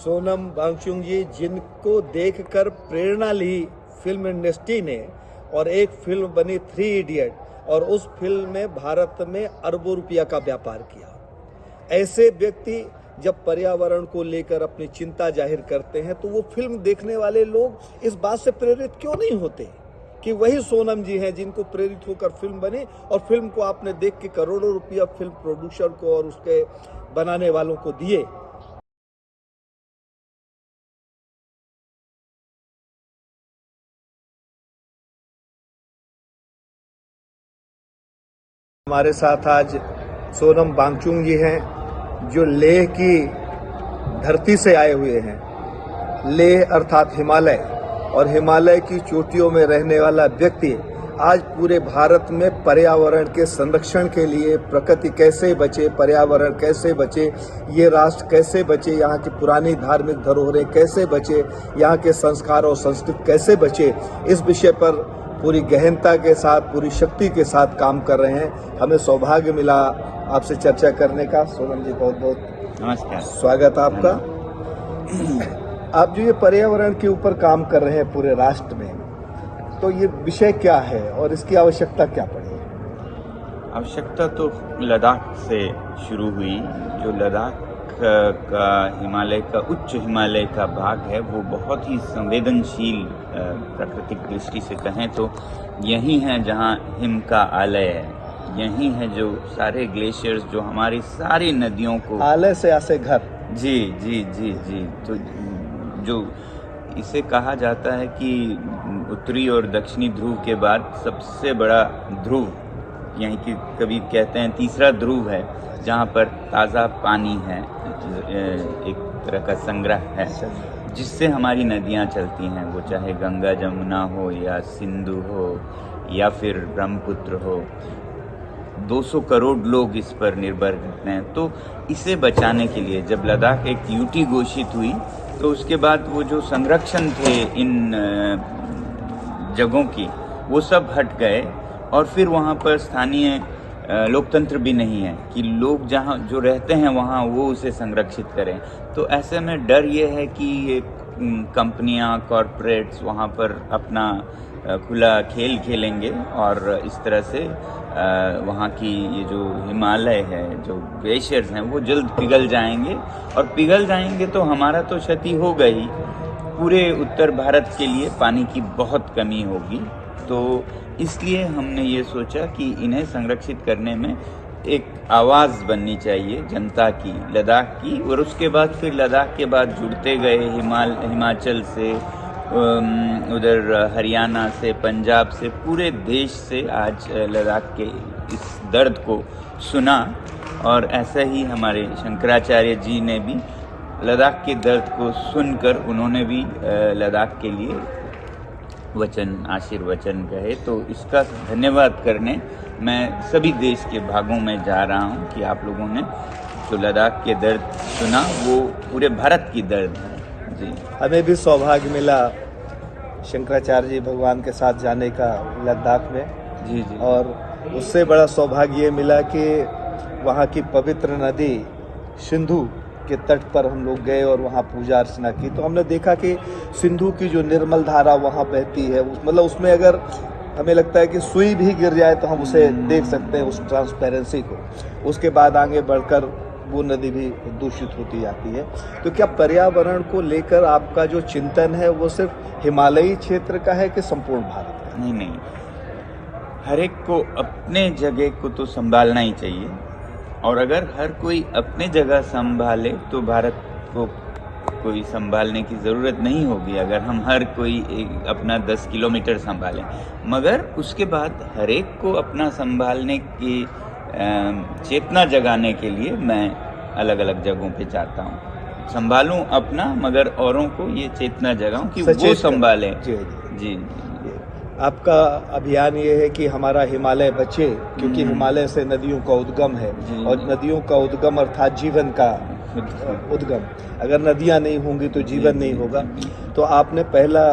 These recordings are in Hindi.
सोनम वांगचुक जी, जिनको देखकर प्रेरणा ली फिल्म इंडस्ट्री ने, और एक फिल्म बनी थ्री इडियट, और उस फिल्म में भारत में अरबों रुपया का व्यापार किया। ऐसे व्यक्ति जब पर्यावरण को लेकर अपनी चिंता जाहिर करते हैं तो वो फिल्म देखने वाले लोग इस बात से प्रेरित क्यों नहीं होते कि वही सोनम जी हैं जिनको प्रेरित होकर फिल्म बनी, और फिल्म को आपने देख के करोड़ों रुपया फिल्म प्रोड्यूसर को और उसके बनाने वालों को दिए। हमारे साथ आज सोनम वांगचुक जी हैं, जो लेह की धरती से आए हुए हैं। लेह अर्थात हिमालय, और हिमालय की चोटियों में रहने वाला व्यक्ति आज पूरे भारत में पर्यावरण के संरक्षण के लिए, प्रकृति कैसे बचे, पर्यावरण कैसे बचे, ये राष्ट्र कैसे बचे, यहाँ की पुरानी धार्मिक धरोहरें कैसे बचे, यहाँ के संस्कार और संस्कृति कैसे बचे, इस विषय पर पूरी गहनता के साथ, पूरी शक्ति के साथ काम कर रहे हैं। हमें सौभाग्य मिला आपसे चर्चा करने का। सोनम जी, बहुत बहुत नमस्कार, स्वागत आपका। आप जो ये पर्यावरण के ऊपर काम कर रहे हैं पूरे राष्ट्र में, तो ये विषय क्या है और इसकी आवश्यकता क्या पड़ी है? आवश्यकता तो लद्दाख से शुरू हुई। जो लद्दाख का हिमालय का उच्च हिमालय का भाग है, वो बहुत ही संवेदनशील प्राकृतिक दृष्टि से कहें तो यही है जहाँ हिम का आलय है। यही है जो सारे ग्लेशियर्स जो हमारी सारी नदियों को, आलय से आसे घर। जी जी जी जी, तो जो इसे कहा जाता है कि उत्तरी और दक्षिणी ध्रुव के बाद सबसे बड़ा ध्रुव, यानी कि कभी कहते हैं तीसरा ध्रुव है, जहाँ पर ताज़ा पानी है, एक तरह का संग्रह है जिससे हमारी नदियाँ चलती हैं, वो चाहे गंगा जमुना हो या सिंधु हो या फिर ब्रह्मपुत्र हो। 200 करोड़ लोग इस पर निर्भर हैं। तो इसे बचाने के लिए जब लद्दाख एक यूटी घोषित हुई, तो उसके बाद वो जो संरक्षण थे इन जगहों की, वो सब हट गए, और फिर वहाँ पर स्थानीय लोकतंत्र भी नहीं है कि लोग जहाँ जो रहते हैं वहाँ वो उसे संरक्षित करें। तो ऐसे में डर ये है कि ये कंपनियाँ, कॉरपोरेट्स वहाँ पर अपना खुला खेल खेलेंगे, और इस तरह से वहाँ की ये जो हिमालय है, जो ग्लेशियर्स हैं, वो जल्द पिघल जाएंगे, और पिघल जाएंगे तो हमारा तो क्षति हो गई, पूरे उत्तर भारत के लिए पानी की बहुत कमी होगी। तो इसलिए हमने ये सोचा कि इन्हें संरक्षित करने में एक आवाज़ बननी चाहिए जनता की, लद्दाख की, और उसके बाद फिर लद्दाख के बाद जुड़ते गए हिमाचल से, उधर हरियाणा से, पंजाब से, पूरे देश से आज लद्दाख के इस दर्द को सुना। और ऐसा ही हमारे शंकराचार्य जी ने भी लद्दाख के दर्द को सुनकर उन्होंने भी लद्दाख के लिए आशीर्वचन कहे। तो इसका धन्यवाद करने मैं सभी देश के भागों में जा रहा हूँ कि आप लोगों ने जो लद्दाख के दर्द सुना, वो पूरे भारत की दर्द है। जी, हमें भी सौभाग्य मिला शंकराचार्य जी भगवान के साथ जाने का लद्दाख में। जी जी, और उससे बड़ा सौभाग्य ये मिला कि वहाँ की पवित्र नदी सिंधु के तट पर हम लोग गए और वहाँ पूजा अर्चना की। तो हमने देखा कि सिंधु की जो निर्मल धारा वहाँ बहती है, मतलब उसमें अगर हमें लगता है कि सुई भी गिर जाए तो हम उसे देख सकते हैं, उस ट्रांसपेरेंसी को। उसके बाद आगे बढ़कर वो नदी भी दूषित होती जाती है। तो क्या पर्यावरण को लेकर आपका जो चिंतन है वो सिर्फ हिमालयी क्षेत्र का है कि संपूर्ण भारत का? नहीं नहीं, हर एक को अपने जगह को तो संभालना ही चाहिए, और अगर हर कोई अपने जगह संभाले तो भारत को कोई संभालने की ज़रूरत नहीं होगी, अगर हम हर कोई अपना 10 किलोमीटर संभालें। मगर उसके बाद हर एक को अपना संभालने की चेतना जगाने के लिए मैं अलग अलग जगहों पे चाहता हूँ, संभालूं अपना, मगर औरों को ये चेतना जगाऊं कि वो संभालें। जी जी, आपका अभियान ये है कि हमारा हिमालय बचे, क्योंकि हिमालय से नदियों का उद्गम है, और नदियों का उद्गम अर्थात जीवन का उद्गम। अगर नदियाँ नहीं होंगी तो जीवन नहीं होगा। तो आपने पहला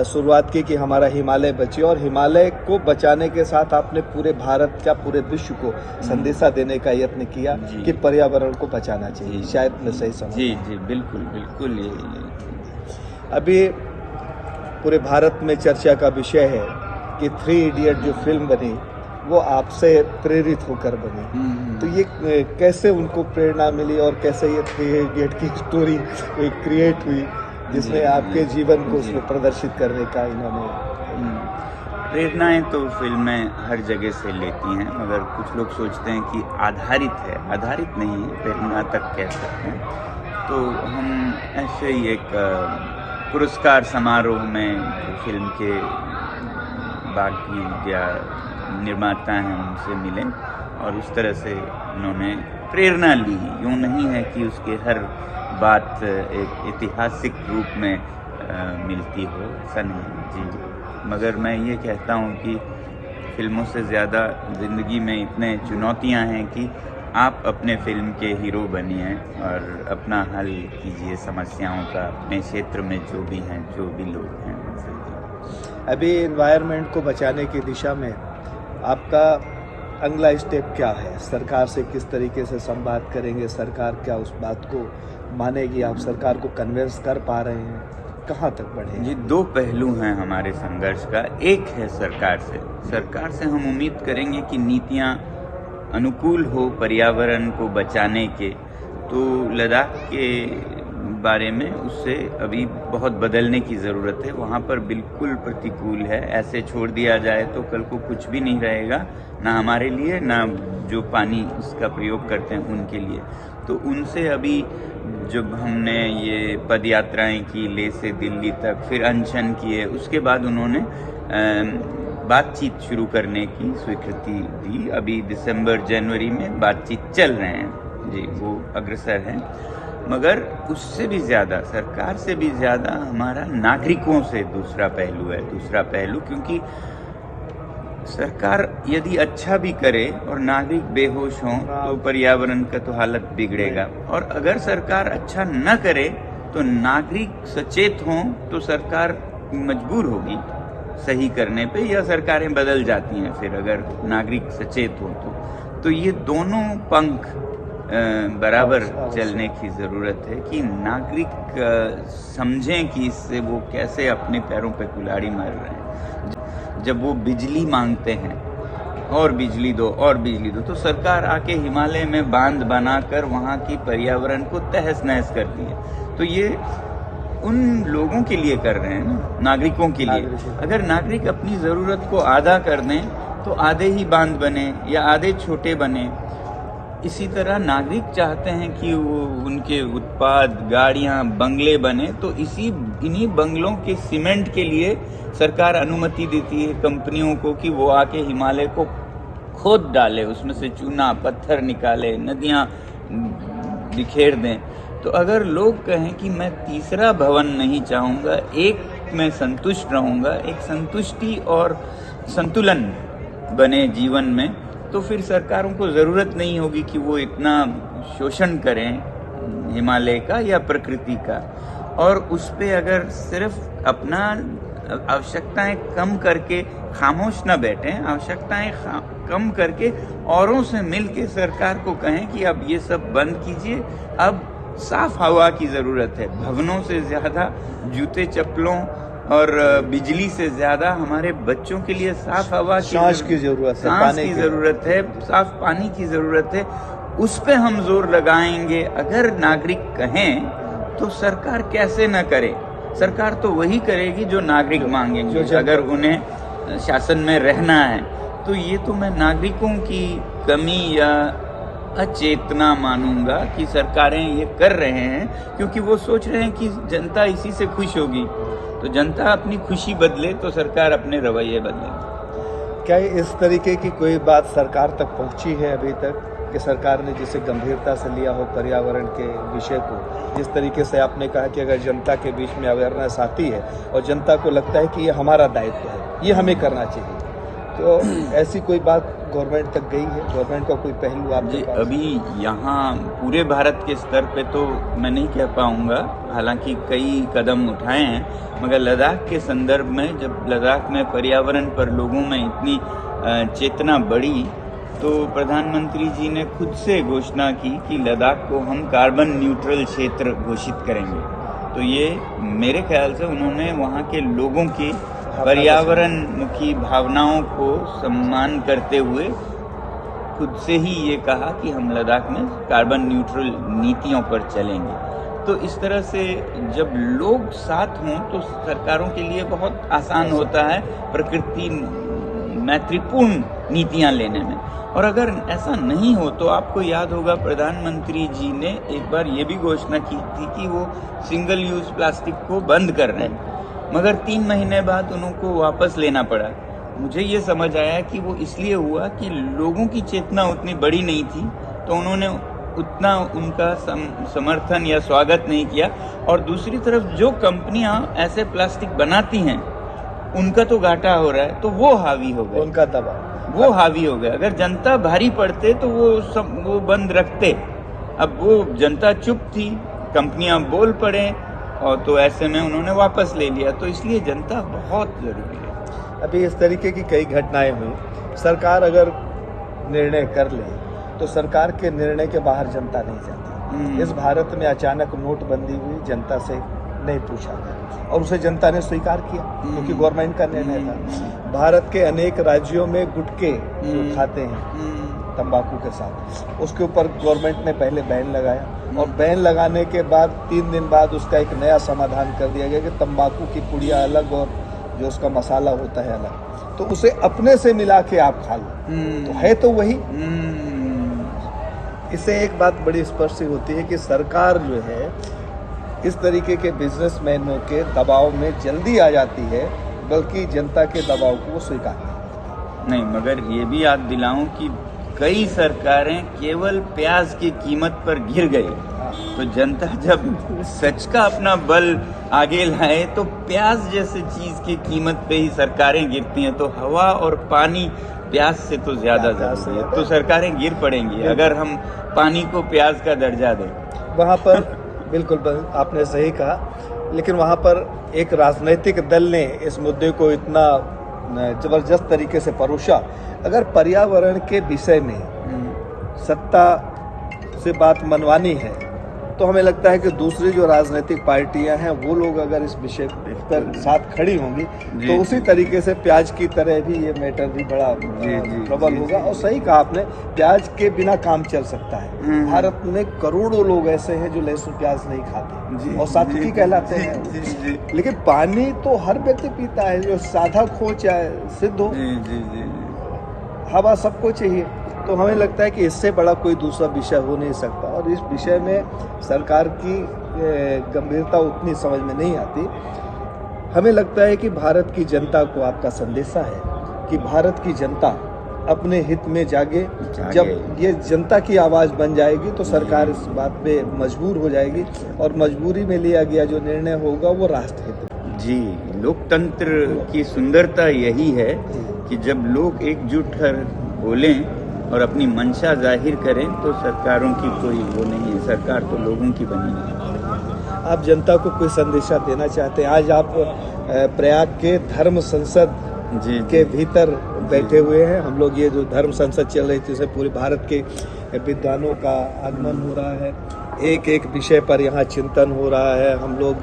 शुरुआत की कि हमारा हिमालय बचे, और हिमालय को बचाने के साथ आपने पूरे भारत क्या पूरे विश्व को संदेशा देने का यत्न किया जी। कि पर्यावरण को बचाना चाहिए। जी। शायद मैं सही समझ जी रहा हूँ। जी बिल्कुल बिल्कुल ये अभी पूरे भारत में चर्चा का विषय है कि 3 इडियट जो फिल्म बनी वो आपसे प्रेरित होकर बनी, तो ये कैसे उनको प्रेरणा मिली और कैसे ये 3 इडियट की स्टोरी क्रिएट हुई जिसमें जी, आपके जी, जीवन को जी। उसमें प्रदर्शित करने का इन्होंने। प्रेरणाएं तो फिल्में हर जगह से लेती हैं, मगर कुछ लोग सोचते हैं कि आधारित है, आधारित नहीं है, प्रेरणा तक कह सकते हैं। तो हम ऐसे ही एक पुरस्कार समारोह में फिल्म के बाकी या निर्माता हैं उनसे मिले और उस तरह से उन्होंने प्रेरणा ली। यूँ नहीं है कि उसके हर बात एक ऐतिहासिक रूप में मिलती हो, ऐसा नहीं जी। मगर मैं ये कहता हूँ कि फिल्मों से ज़्यादा ज़िंदगी में इतने चुनौतियाँ हैं कि आप अपने फिल्म के हीरो बनिए और अपना हल कीजिए समस्याओं का, अपने क्षेत्र में जो भी हैं, जो भी लोग हैं। अभी एनवायरनमेंट को बचाने की दिशा में आपका अगला स्टेप क्या है? सरकार से किस तरीके से संवाद करेंगे? सरकार क्या उस बात को मानेगी? आप सरकार को कन्विंस कर पा रहे हैं? कहाँ तक बढ़े? ये 2 पहलू हैं हमारे संघर्ष का। एक है सरकार से हम उम्मीद करेंगे कि नीतियाँ अनुकूल हो पर्यावरण को बचाने के, तो लद्दाख के बारे में उससे अभी बहुत बदलने की ज़रूरत है। वहाँ पर बिल्कुल प्रतिकूल है, ऐसे छोड़ दिया जाए तो कल को कुछ भी नहीं रहेगा, ना हमारे लिए ना जो पानी उसका प्रयोग करते हैं उनके लिए। तो उनसे अभी जब हमने ये पद यात्राएँ की लेह से दिल्ली तक, फिर अनशन किए, उसके बाद उन्होंने बातचीत शुरू करने की स्वीकृति दी। अभी दिसंबर जनवरी में बातचीत चल रहे हैं जी, वो अग्रसर हैं। मगर उससे भी ज़्यादा, सरकार से भी ज़्यादा हमारा नागरिकों से दूसरा पहलू, क्योंकि सरकार यदि अच्छा भी करे और नागरिक बेहोश हों तो पर्यावरण का तो हालत बिगड़ेगा, और अगर सरकार अच्छा न करे तो नागरिक सचेत हों तो सरकार मजबूर होगी सही करने पे, या सरकारें बदल जाती हैं फिर अगर नागरिक सचेत हो तो ये दोनों पंख बराबर चलने की ज़रूरत है कि नागरिक समझें कि इससे वो कैसे अपने पैरों पे कुल्हाड़ी मार रहे हैं। जब वो बिजली मांगते हैं और बिजली दो तो सरकार आके हिमालय में बांध बनाकर वहाँ की पर्यावरण को तहस नहस करती है। तो ये उन लोगों के लिए कर रहे हैं ना, नागरिकों के लिए। अगर नागरिक अपनी ज़रूरत को आधा कर दें तो आधे ही बांध बने या आधे छोटे बने। इसी तरह नागरिक चाहते हैं कि वो उनके उत्पाद, गाड़ियाँ, बंगले बने, तो इन्हीं बंगलों के सीमेंट के लिए सरकार अनुमति देती है कंपनियों को कि वो आके हिमालय को खोद डाले, उसमें से चूना पत्थर निकाले, नदियाँ बिखेर दें। तो अगर लोग कहें कि मैं तीसरा भवन नहीं चाहूँगा, एक में संतुष्ट रहूँगा, एक संतुष्टि और संतुलन बने जीवन में, तो फिर सरकारों को ज़रूरत नहीं होगी कि वो इतना शोषण करें हिमालय का या प्रकृति का। और उस पे अगर सिर्फ अपना आवश्यकताएं कम करके खामोश न बैठें, आवश्यकताएं कम करके औरों से मिल के सरकार को कहें कि अब ये सब बंद कीजिए, अब साफ हवा की ज़रूरत है। भवनों से ज़्यादा जूते चप्पलों और बिजली से ज़्यादा हमारे बच्चों के लिए साफ हवा सांस की ज़रूरत है, सांस की ज़रूरत है, साफ पानी की ज़रूरत है। उस पे हम जोर लगाएंगे। अगर नागरिक कहें तो सरकार कैसे न करे? सरकार तो वही करेगी जो नागरिक मांगेंगे, अगर उन्हें शासन में रहना है। तो ये तो मैं नागरिकों की कमी या अचेतना मानूंगा कि सरकारें ये कर रहे हैं क्योंकि वो सोच रहे हैं कि जनता इसी से खुश होगी। तो जनता अपनी खुशी बदले तो सरकार अपने रवैये बदले। क्या इस तरीके की कोई बात सरकार तक पहुंची है अभी तक कि सरकार ने जिसे गंभीरता से लिया हो पर्यावरण के विषय को? जिस तरीके से आपने कहा कि अगर जनता के बीच में अवेयरनेस आती है और जनता को लगता है कि ये हमारा दायित्व है, ये हमें करना चाहिए, तो ऐसी कोई बात गवर्नमेंट तक गई है? गवर्नमेंट का कोई पहलू आपके जी पास? अभी यहाँ पूरे भारत के स्तर पे तो मैं नहीं कह पाऊँगा, हालांकि कई कदम उठाए हैं, मगर लद्दाख के संदर्भ में जब लद्दाख में पर्यावरण पर लोगों में इतनी चेतना बढ़ी तो प्रधानमंत्री जी ने खुद से घोषणा की कि लद्दाख को हम कार्बन न्यूट्रल क्षेत्र घोषित करेंगे। तो ये मेरे ख्याल से उन्होंने वहाँ के लोगों की पर्यावरण मुखी भावनाओं को सम्मान करते हुए खुद से ही ये कहा कि हम लद्दाख में कार्बन न्यूट्रल नीतियों पर चलेंगे। तो इस तरह से जब लोग साथ हों तो सरकारों के लिए बहुत आसान होता है प्रकृति मैत्रीपूर्ण नीतियां लेने में। और अगर ऐसा नहीं हो तो आपको याद होगा प्रधानमंत्री जी ने एक बार ये भी घोषणा की थी कि वो सिंगल यूज प्लास्टिक को बंद कर रहे हैं, मगर 3 महीने बाद उनको वापस लेना पड़ा। मुझे ये समझ आया कि वो इसलिए हुआ कि लोगों की चेतना उतनी बड़ी नहीं थी, तो उन्होंने उतना उनका समर्थन या स्वागत नहीं किया। और दूसरी तरफ जो कंपनियां ऐसे प्लास्टिक बनाती हैं उनका तो घाटा हो रहा है, तो वो हावी हो गए, उनका दबाव वो हावी हो गए। अगर जनता भारी पड़ते तो वो बंद रखते। अब वो जनता चुप थी, कंपनियां बोल पड़े, और तो ऐसे में उन्होंने वापस ले लिया। तो इसलिए जनता बहुत जरूरी है। अभी इस तरीके की कई घटनाएं हुई। सरकार अगर निर्णय कर ले तो सरकार के निर्णय के बाहर जनता नहीं जाती। इस भारत में अचानक नोटबंदी हुई, जनता से नहीं पूछा गया और उसे जनता ने स्वीकार किया क्योंकि गवर्नमेंट का निर्णय था। भारत के अनेक राज्यों में गुटखे जो खाते हैं तंबाकू के साथ, उसके ऊपर गवर्नमेंट ने पहले बैन लगाया और बैन लगाने के बाद 3 दिन बाद उसका एक नया समाधान कर दिया गया कि तंबाकू की पुड़िया अलग और जो उसका मसाला होता है अलग, तो उसे अपने से मिला के आप खा लो। तो है तो वही। इससे एक बात बड़ी स्पष्ट होती है कि सरकार जो है इस तरीके के बिजनेसमैनों के दबाव में जल्दी आ जाती है, बल्कि जनता के दबाव को वो स्वीकार नहीं। मगर ये भी याद दिलाऊं कि कई सरकारें केवल प्याज की कीमत पर गिर गई, तो जनता जब सच का अपना बल आगे लाए तो प्याज जैसे चीज की कीमत पे ही सरकारें गिरती हैं। तो हवा और पानी प्याज से तो ज्यादा जरूरी है, तो सरकारें गिर पड़ेंगी अगर हम पानी को प्याज का दर्जा दें। वहाँ पर बिल्कुल आपने सही कहा, लेकिन वहाँ पर एक राजनीतिक दल ने इस मुद्दे को इतना जबरदस्त तरीके से परोसा। अगर पर्यावरण के विषय में सत्ता से बात मनवानी है तो हमें लगता है कि दूसरी जो राजनीतिक पार्टियां हैं वो लोग अगर इस विषय पर साथ खड़ी होंगी तो उसी तरीके से प्याज की तरह भी ये मैटर भी बड़ा प्रबल होगा। और सही कहा आपने, प्याज के बिना काम चल सकता है। भारत में करोड़ों लोग ऐसे हैं जो लहसुन प्याज नहीं खाते और सात्विकी कहलाते हैं, लेकिन पानी तो हर व्यक्ति पीता है, जो साधा खो चाहे सिद्ध हो, हवा सबको चाहिए। तो हमें लगता है कि इससे बड़ा कोई दूसरा विषय हो नहीं सकता और इस विषय में सरकार की गंभीरता उतनी समझ में नहीं आती। हमें लगता है कि भारत की जनता को आपका संदेशा है कि भारत की जनता अपने हित में जागे। जब ये जनता की आवाज़ बन जाएगी तो सरकार इस बात पे मजबूर हो जाएगी और मजबूरी में लिया गया जो निर्णय होगा वो राष्ट्रहित है। जी, लोकतंत्र की सुंदरता यही है कि जब लोग एकजुट होकर बोलें और अपनी मंशा जाहिर करें तो सरकारों की कोई वो नहीं है, सरकार तो लोगों की बनी है। आप जनता को कोई संदेशा देना चाहते हैं? आज आप प्रयाग के धर्म संसद के भीतर बैठे हुए हैं। हम लोग ये जो धर्म संसद चल रही थी उससे पूरे भारत के विद्वानों का आगमन हो रहा है, एक एक विषय पर यहाँ चिंतन हो रहा है। हम लोग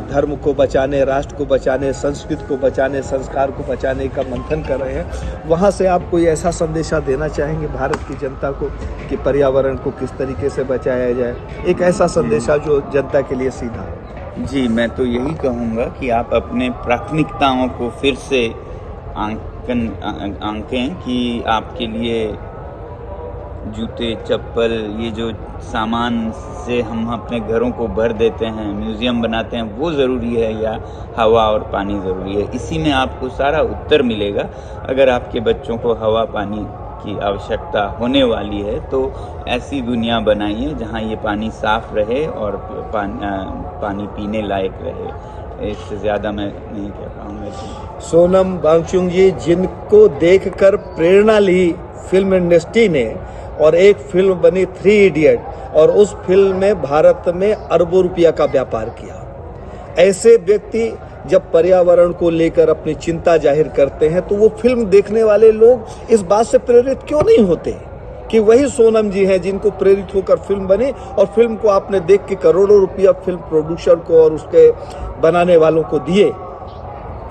धर्म को बचाने, राष्ट्र को बचाने, संस्कृति को बचाने, संस्कार को बचाने का मंथन कर रहे हैं। वहाँ से आप कोई ऐसा संदेशा देना चाहेंगे भारत की जनता को कि पर्यावरण को किस तरीके से बचाया जाए? एक ऐसा संदेशा जो जनता के लिए सीधा है। जी, मैं तो यही कहूँगा कि आप अपने प्राथमिकताओं को फिर से आंकें कि आपके लिए जूते, चप्पल, ये जो सामान से हम अपने घरों को भर देते हैं, म्यूज़ियम बनाते हैं, वो ज़रूरी है या हवा और पानी ज़रूरी है? इसी में आपको सारा उत्तर मिलेगा। अगर आपके बच्चों को हवा पानी की आवश्यकता होने वाली है तो ऐसी दुनिया बनाइए जहाँ ये पानी साफ रहे और पानी पीने लायक रहे। इससे ज़्यादा मैं नहीं कह पाऊँगा। सोनम वांगचुक जी, जिनको देखकर प्रेरणा ली फिल्म इंडस्ट्री ने, और एक फिल्म बनी 3 इडियट, और उस फिल्म में भारत में अरबों रुपया का व्यापार किया। ऐसे व्यक्ति जब पर्यावरण को लेकर अपनी चिंता जाहिर करते हैं तो वो फिल्म देखने वाले लोग इस बात से प्रेरित क्यों नहीं होते कि वही सोनम जी हैं जिनको प्रेरित होकर फिल्म बनी, और फिल्म को आपने देख के करोड़ों रुपया फिल्म प्रोड्यूसर को और उसके बनाने वालों को दिए।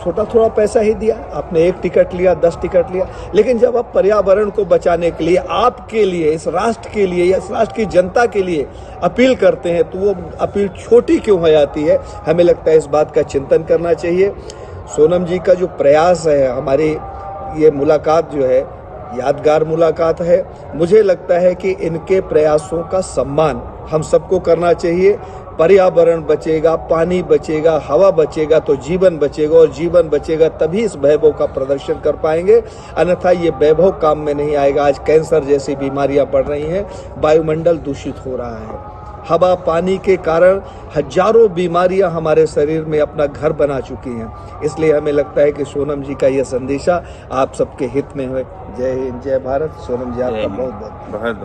छोटा थोड़ा पैसा ही दिया, आपने 1 टिकट लिया, 10 टिकट लिया, लेकिन जब आप पर्यावरण को बचाने के लिए, आपके लिए, इस राष्ट्र के लिए या इस राष्ट्र की जनता के लिए अपील करते हैं तो वो अपील छोटी क्यों हो जाती है? हमें लगता है इस बात का चिंतन करना चाहिए। सोनम जी का जो प्रयास है, हमारी ये मुलाकात जो है यादगार मुलाकात है। मुझे लगता है कि इनके प्रयासों का सम्मान हम सबको करना चाहिए। पर्यावरण बचेगा, पानी बचेगा, हवा बचेगा तो जीवन बचेगा, और जीवन बचेगा तभी इस वैभव का प्रदर्शन कर पाएंगे, अन्यथा ये वैभव काम में नहीं आएगा। आज कैंसर जैसी बीमारियां बढ़ रही हैं, वायुमंडल दूषित हो रहा है, हवा पानी के कारण हजारों बीमारियां हमारे शरीर में अपना घर बना चुकी हैं। इसलिए हमें लगता है कि सोनम जी का यह संदेशा आप सबके हित में हो। जय हिंद, जय भारत। सोनम जी आपका बहुत बहुत